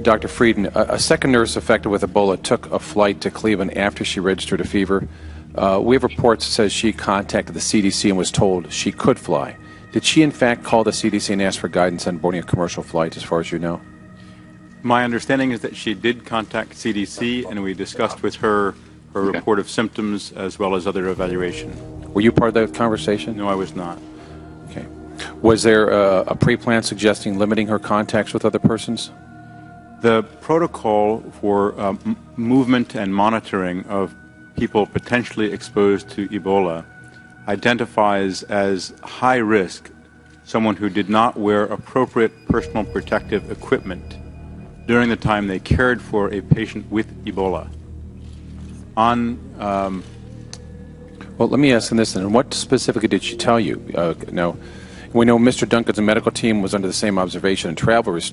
Dr. Frieden, a second nurse affected with Ebola took a flight to Cleveland after she registered a fever. We have reports that says she contacted the CDC and was told she could fly. Did she in fact call the CDC and ask for guidance on boarding a commercial flight, as far as you know? My understanding is that she did contact CDC, and we discussed with her report of symptoms as well as other evaluation. Were you part of that conversation? No, I was not. Okay. Was there a pre-plan suggesting limiting her contacts with other persons? The protocol for movement and monitoring of people potentially exposed to Ebola identifies as high risk someone who did not wear appropriate personal protective equipment during the time they cared for a patient with Ebola. Well, let me ask you this then. What specifically did she tell you? Now, we know Mr. Duncan's medical team was under the same observation and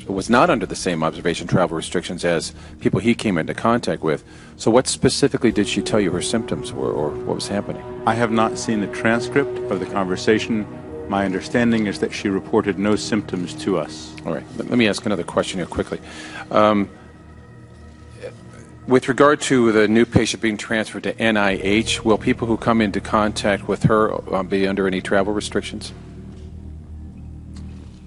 was not under the same observation travel restrictions as people he came into contact with. So what specifically did she tell you her symptoms were, or what was happening? I have not seen the transcript of the conversation. My understanding is that she reported no symptoms to us. All right. Let me ask another question here quickly. With regard to the new patient being transferred to NIH, will people who come into contact with her be under any travel restrictions?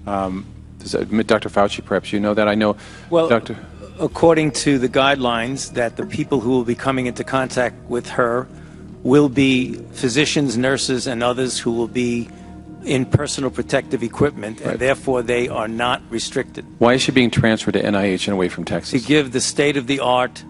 Dr. Fauci, perhaps you know that. I know. Well, Dr. According to the guidelines, that the people who will be coming into contact with her will be physicians, nurses, and others who will be in personal protective equipment, and therefore they are not restricted. Why is she being transferred to NIH and away from Texas? To give the state-of-the-art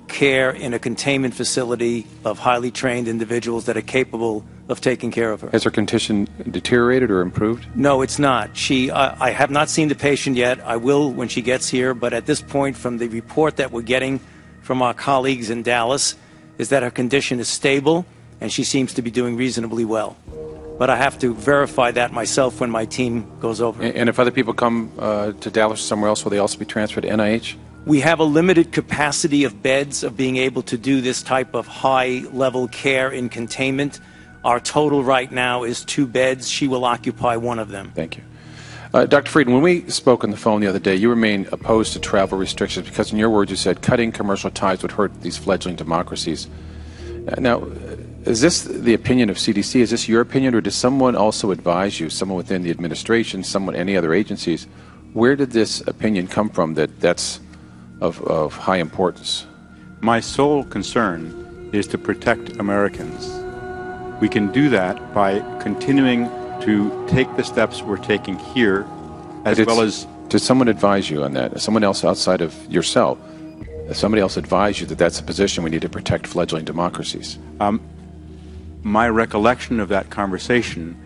care in a containment facility of highly trained individuals that are capable of taking care of her. Has her condition deteriorated or improved? No, it's not. I have not seen the patient yet. I will when she gets here, but at this point, from the report that we're getting from our colleagues in Dallas, is that her condition is stable and she seems to be doing reasonably well. But I have to verify that myself when my team goes over. And if other people come to Dallas or somewhere else, will they also be transferred to NIH? We have a limited capacity of beds of being able to do this type of high-level care in containment. Our total right now is 2 beds. She will occupy one of them. Thank you. Dr. Frieden, when we spoke on the phone the other day, you remained opposed to travel restrictions because, in your words, you said cutting commercial ties would hurt these fledgling democracies. Now, is this the opinion of CDC? Is this your opinion, or does someone also advise you, someone within the administration, someone, any other agencies? Where did this opinion come from that's of high importance? My sole concern is to protect Americans. We can do that by continuing to take the steps we're taking here, as well as... Did someone advise you on that? Someone else outside of yourself? Somebody else advised you that that's a position we need to protect fledgling democracies? My recollection of that conversation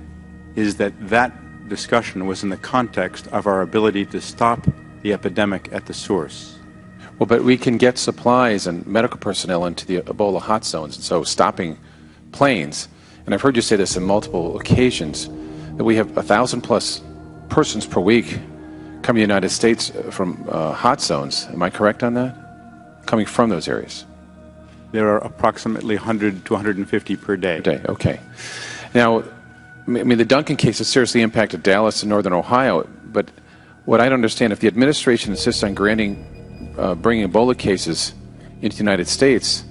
is that that discussion was in the context of our ability to stop the epidemic at the source. Well, but we can get supplies and medical personnel into the Ebola hot zones, and so stopping planes, and I've heard you say this on multiple occasions, that we have 1,000+ persons per week coming to the United States from hot zones. Am I correct on that? Coming from those areas? There are approximately 100 to 150 per day. Per day, okay. Now, I mean, the Duncan case has seriously impacted Dallas and northern Ohio, but what I don't understand, if the administration insists on bringing Ebola cases into the United States,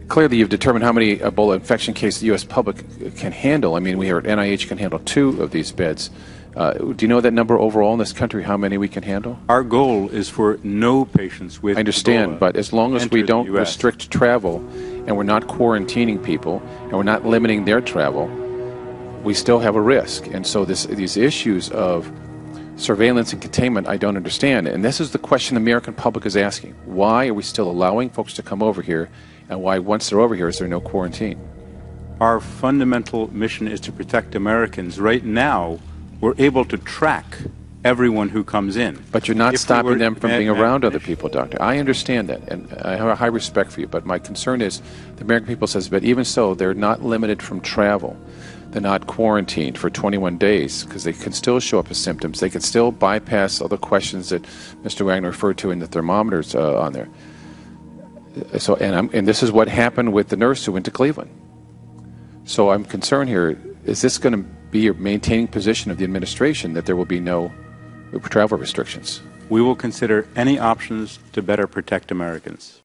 clearly you've determined how many Ebola infection cases the U.S. public can handle. I mean, we heard NIH can handle 2 of these beds. Do you know that number overall in this country, how many we can handle? Our goal is for no patients with I understand, Ebola but as long as we don't restrict travel and we're not quarantining people and we're not limiting their travel, we still have a risk. And so these issues of surveillance and containment, I don't understand. And this is the question the American public is asking. Why are we still allowing folks to come over here, and why, once they're over here, is there no quarantine? Our fundamental mission is to protect Americans. Right now, we're able to track everyone who comes in. But you're not stopping them from being around other people, Doctor. I understand that, and I have a high respect for you, but my concern is the American people says, but even so, they're not limited from travel. They're not quarantined for 21 days because they can still show up as symptoms. They can still bypass all the questions that Mr. Wagner referred to in the thermometers on there. So, and this is what happened with the nurse who went to Cleveland. So I'm concerned here, is this going to be your maintaining position of the administration that there will be no travel restrictions. We will consider any options to better protect Americans.